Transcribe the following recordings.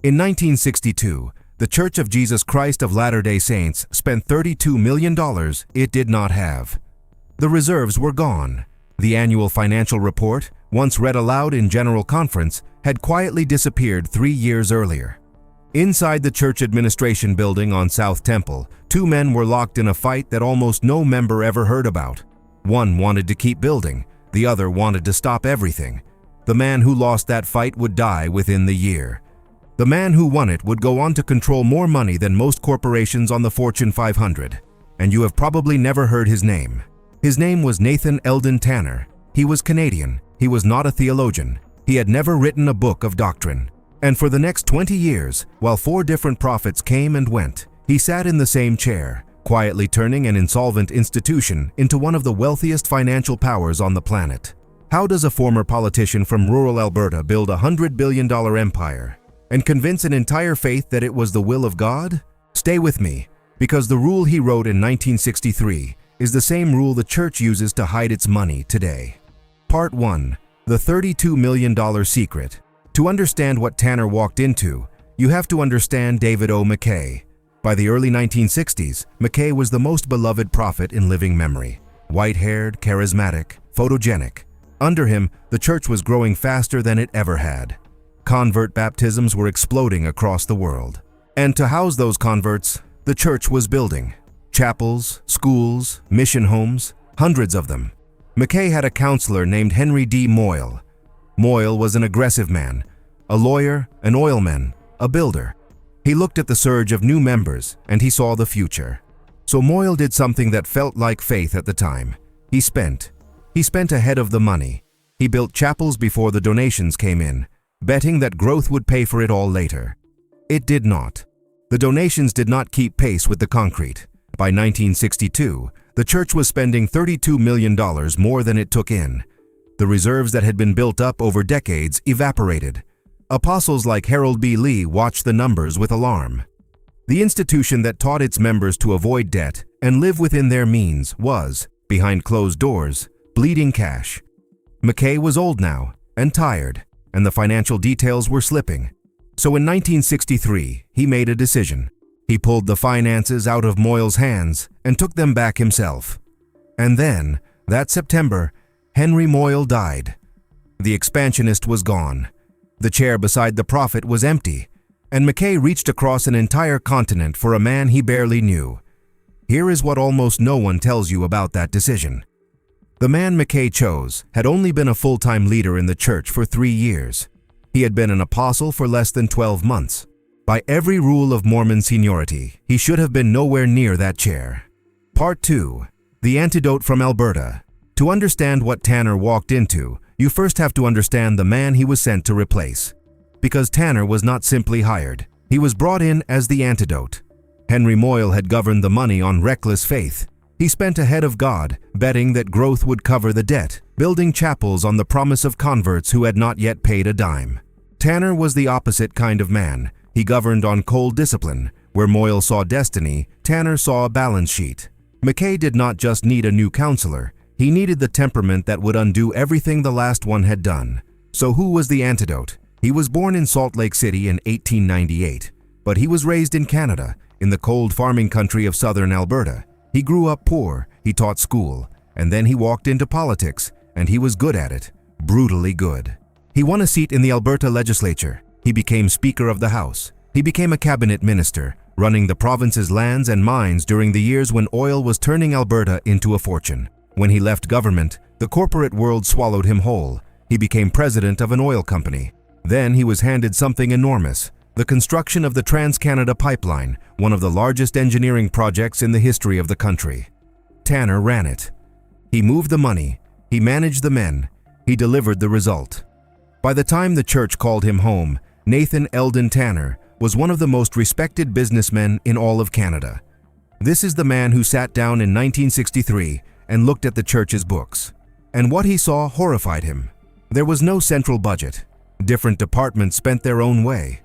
In 1962, the Church of Jesus Christ of Latter-day Saints spent $32 million it did not have. The reserves were gone. The annual financial report, once read aloud in General Conference, had quietly disappeared 3 years earlier. Inside the church administration building on South Temple, two men were locked in a fight that almost no member ever heard about. One wanted to keep building, the other wanted to stop everything. The man who lost that fight would die within the year. The man who won it would go on to control more money than most corporations on the Fortune 500, and you have probably never heard his name. His name was Eldon Tanner. He was Canadian. He was not a theologian. He had never written a book of doctrine. And for the next 20 years, while 4 different prophets came and went, he sat in the same chair, quietly turning an insolvent institution into one of the wealthiest financial powers on the planet. How does a former politician from rural Alberta build a $100 billion empire and convince an entire faith that it was the will of God? Stay with me, because the rule he wrote in 1963 is the same rule the church uses to hide its money today. Part 1. The $32 million secret. To understand what Tanner walked into, you have to understand David O. McKay. By the early 1960s, McKay was the most beloved prophet in living memory. White-haired, charismatic, photogenic. Under him, the church was growing faster than it ever had. Convert baptisms were exploding across the world. And to house those converts, the church was building. Chapels, schools, mission homes, hundreds of them. McKay had a counselor named Henry D. Moyle. Moyle was an aggressive man, a lawyer, an oilman, a builder. He looked at the surge of new members and he saw the future. So Moyle did something that felt like faith at the time. He spent ahead of the money. He built chapels before the donations came in, betting that growth would pay for it all later. It did not. The donations did not keep pace with the concrete. By 1962, the church was spending $32 million more than it took in. The reserves that had been built up over decades evaporated. Apostles like Harold B. Lee watched the numbers with alarm. The institution that taught its members to avoid debt and live within their means was, behind closed doors, bleeding cash. McKay was old now and tired, and the financial details were slipping. So in 1963, he made a decision. He pulled the finances out of Moyle's hands and took them back himself. And then, that September, Henry Moyle died. The expansionist was gone. The chair beside the prophet was empty, and McKay reached across an entire continent for a man he barely knew. Here is what almost no one tells you about that decision. The man McKay chose had only been a full-time leader in the church for 3 years. He had been an apostle for less than 12 months. By every rule of Mormon seniority, he should have been nowhere near that chair. Part 2. The antidote from Alberta. To understand what Tanner walked into, you first have to understand the man he was sent to replace. Because Tanner was not simply hired, he was brought in as the antidote. Henry Moyle had governed the money on reckless faith. He spent ahead of God, betting that growth would cover the debt, building chapels on the promise of converts who had not yet paid a dime. Tanner was the opposite kind of man. He governed on cold discipline. Where Moyle saw destiny, Tanner saw a balance sheet. McKay did not just need a new counselor. He needed the temperament that would undo everything the last one had done. So who was the antidote? He was born in Salt Lake City in 1898, but he was raised in Canada, in the cold farming country of southern Alberta. He grew up poor, he taught school, and then he walked into politics, and he was good at it, brutally good. He won a seat in the Alberta legislature. He became Speaker of the House. He became a cabinet minister, running the province's lands and mines during the years when oil was turning Alberta into a fortune. When he left government, the corporate world swallowed him whole. He became president of an oil company. Then he was handed something enormous, the construction of the Trans-Canada Pipeline, one of the largest engineering projects in the history of the country. Tanner ran it. He moved the money, he managed the men, he delivered the result. By the time the church called him home, Eldon Tanner was one of the most respected businessmen in all of Canada. This is the man who sat down in 1963 and looked at the church's books. And what he saw horrified him. There was no central budget. Different departments spent their own way.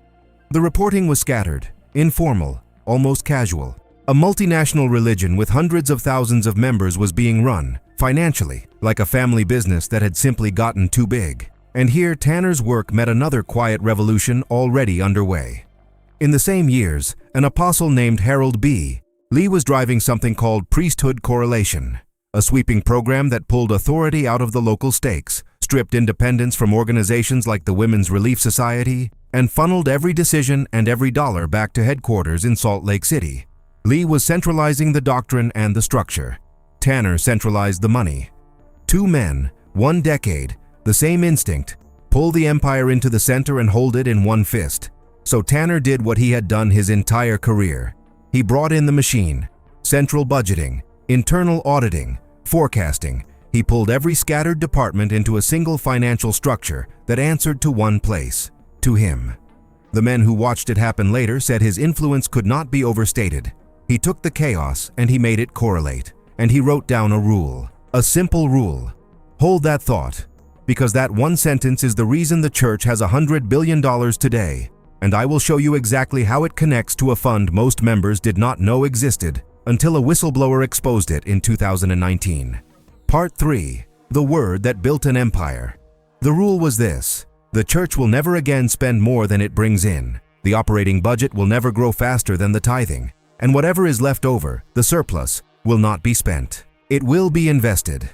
The reporting was scattered, informal, almost casual. A multinational religion with hundreds of thousands of members was being run, financially, like a family business that had simply gotten too big. And here Tanner's work met another quiet revolution already underway. In the same years, an apostle named Harold B. Lee was driving something called priesthood correlation, a sweeping program that pulled authority out of the local stakes, stripped independence from organizations like the Women's Relief Society, and funneled every decision and every dollar back to headquarters in Salt Lake City. Lee was centralizing the doctrine and the structure. Tanner centralized the money. Two men, one decade, the same instinct, pull the empire into the center and hold it in one fist. So Tanner did what he had done his entire career. He brought in the machine, central budgeting, internal auditing, forecasting. He pulled every scattered department into a single financial structure that answered to one place, to him. The men who watched it happen later said his influence could not be overstated. He took the chaos and he made it correlate, and he wrote down a rule, a simple rule. Hold that thought, because that one sentence is the reason the church has $100 billion today, and I will show you exactly how it connects to a fund most members did not know existed until a whistleblower exposed it in 2019. Part 3. The Word That Built an Empire. The rule was this: the church will never again spend more than it brings in. The operating budget will never grow faster than the tithing, and whatever is left over, the surplus, will not be spent. It will be invested.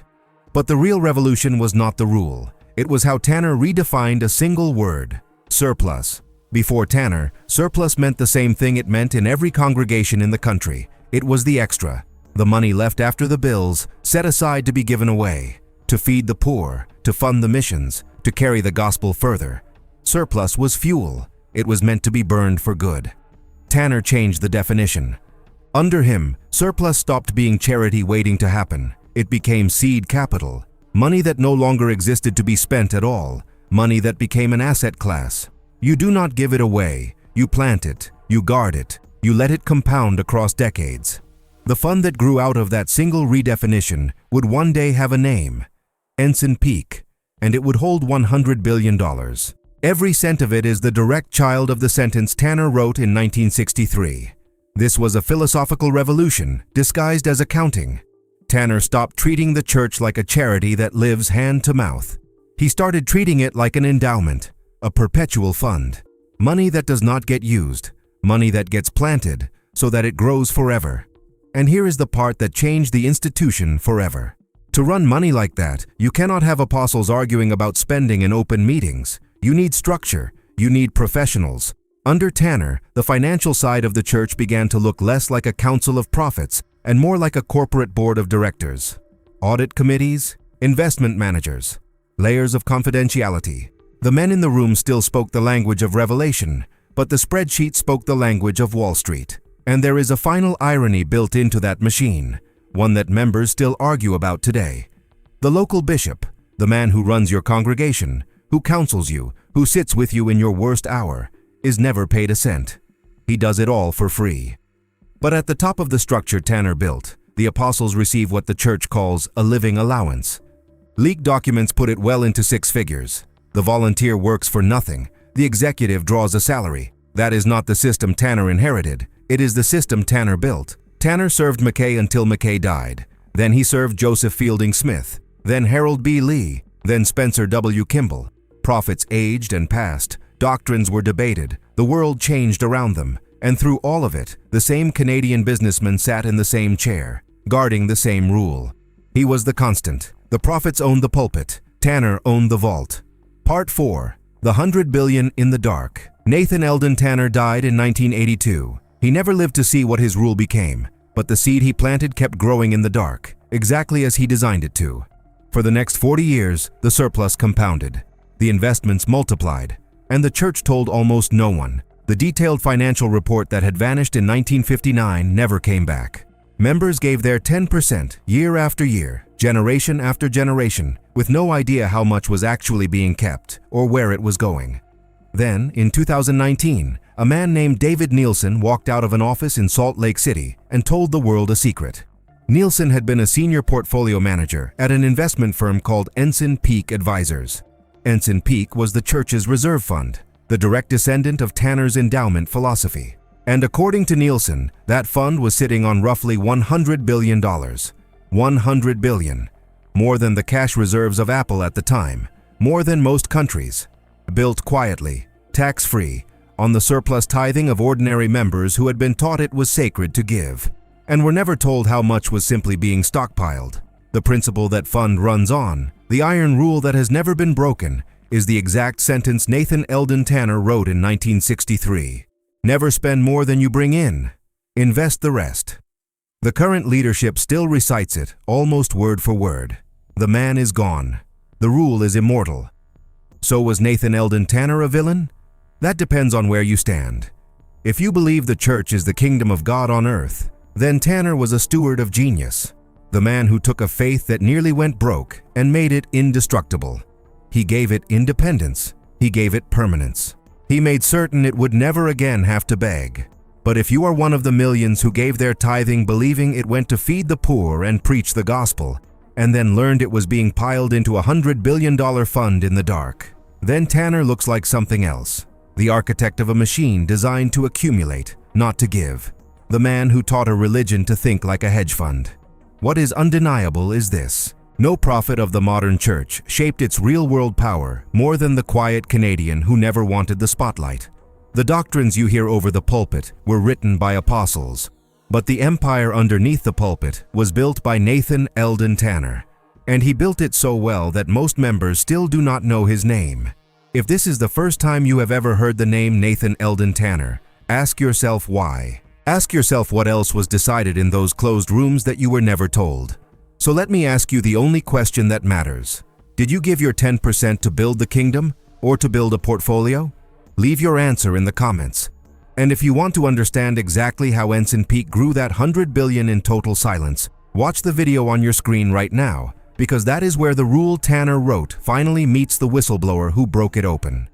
But the real revolution was not the rule. It was how Tanner redefined a single word: surplus. Before Tanner, surplus meant the same thing it meant in every congregation in the country. It was the extra, the money left after the bills, set aside to be given away, to feed the poor, to fund the missions, to carry the gospel further. Surplus was fuel. It was meant to be burned for good. Tanner changed the definition. Under him, surplus stopped being charity waiting to happen. It became seed capital, money that no longer existed to be spent at all, money that became an asset class. You do not give it away, you plant it, you guard it, you let it compound across decades. The fund that grew out of that single redefinition would one day have a name, Ensign Peak, and it would hold $100 billion. Every cent of it is the direct child of the sentence Tanner wrote in 1963. This was a philosophical revolution disguised as accounting. Tanner stopped treating the church like a charity that lives hand to mouth. He started treating it like an endowment, a perpetual fund. Money that does not get used, money that gets planted so that it grows forever. And here is the part that changed the institution forever. To run money like that, you cannot have apostles arguing about spending in open meetings. You need structure. You need professionals. Under Tanner, the financial side of the church began to look less like a council of prophets and more like a corporate board of directors. Audit committees, investment managers, layers of confidentiality. The men in the room still spoke the language of Revelation, but the spreadsheet spoke the language of Wall Street. And there is a final irony built into that machine, one that members still argue about today. The local bishop, the man who runs your congregation, who counsels you, who sits with you in your worst hour, is never paid a cent. He does it all for free. But at the top of the structure Tanner built, the apostles receive what the church calls a living allowance. Leaked documents put it well into six figures. The volunteer works for nothing. The executive draws a salary. That is not the system Tanner inherited. It is the system Tanner built. Tanner served McKay until McKay died. Then he served Joseph Fielding Smith. Then Harold B. Lee. Then Spencer W. Kimball. Prophets aged and passed. Doctrines were debated. The world changed around them. And through all of it, the same Canadian businessman sat in the same chair, guarding the same rule. He was the constant. The prophets owned the pulpit. Tanner owned the vault. Part 4. The $100 billion in the dark. Nathan Eldon Tanner died in 1982. He never lived to see what his rule became, but the seed he planted kept growing in the dark, exactly as he designed it to. For the next 40 years, the surplus compounded. The investments multiplied, and the church told almost no one. The detailed financial report that had vanished in 1959 never came back. Members gave their 10% year after year, generation after generation, with no idea how much was actually being kept or where it was going. Then, in 2019, a man named David Nielsen walked out of an office in Salt Lake City and told the world a secret. Nielsen had been a senior portfolio manager at an investment firm called Ensign Peak Advisors. Ensign Peak was the church's reserve fund, the direct descendant of Tanner's endowment philosophy. And according to Nielsen, that fund was sitting on roughly $100 billion. $100 billion. More than the cash reserves of Apple at the time. more than most countries. Built quietly, tax-free, on the surplus tithing of ordinary members who had been taught it was sacred to give, and were never told how much was simply being stockpiled. The principle that fund runs on, the iron rule that has never been broken, is the exact sentence Eldon Tanner wrote in 1963. Never spend more than you bring in. Invest the rest. The current leadership still recites it, almost word for word. The man is gone. The rule is immortal. So was Eldon Tanner a villain? That depends on where you stand. If you believe the church is the kingdom of God on earth, then Tanner was a steward of genius, the man who took a faith that nearly went broke and made it indestructible. He gave it independence. He gave it permanence. He made certain it would never again have to beg. But if you are one of the millions who gave their tithing believing it went to feed the poor and preach the gospel, and then learned it was being piled into a $100 billion fund in the dark, then Tanner looks like something else. The architect of a machine designed to accumulate, not to give. The man who taught a religion to think like a hedge fund. What is undeniable is this: no prophet of the modern church shaped its real-world power more than the quiet Canadian who never wanted the spotlight. The doctrines you hear over the pulpit were written by apostles, but the empire underneath the pulpit was built by Eldon Tanner, and he built it so well that most members still do not know his name. If this is the first time you have ever heard the name Eldon Tanner, ask yourself why. Ask yourself what else was decided in those closed rooms that you were never told. So let me ask you the only question that matters. Did you give your 10% to build the kingdom or to build a portfolio? Leave your answer in the comments. And if you want to understand exactly how Ensign Peak grew that $100 billion in total silence, watch the video on your screen right now, because that is where the rule Tanner wrote finally meets the whistleblower who broke it open.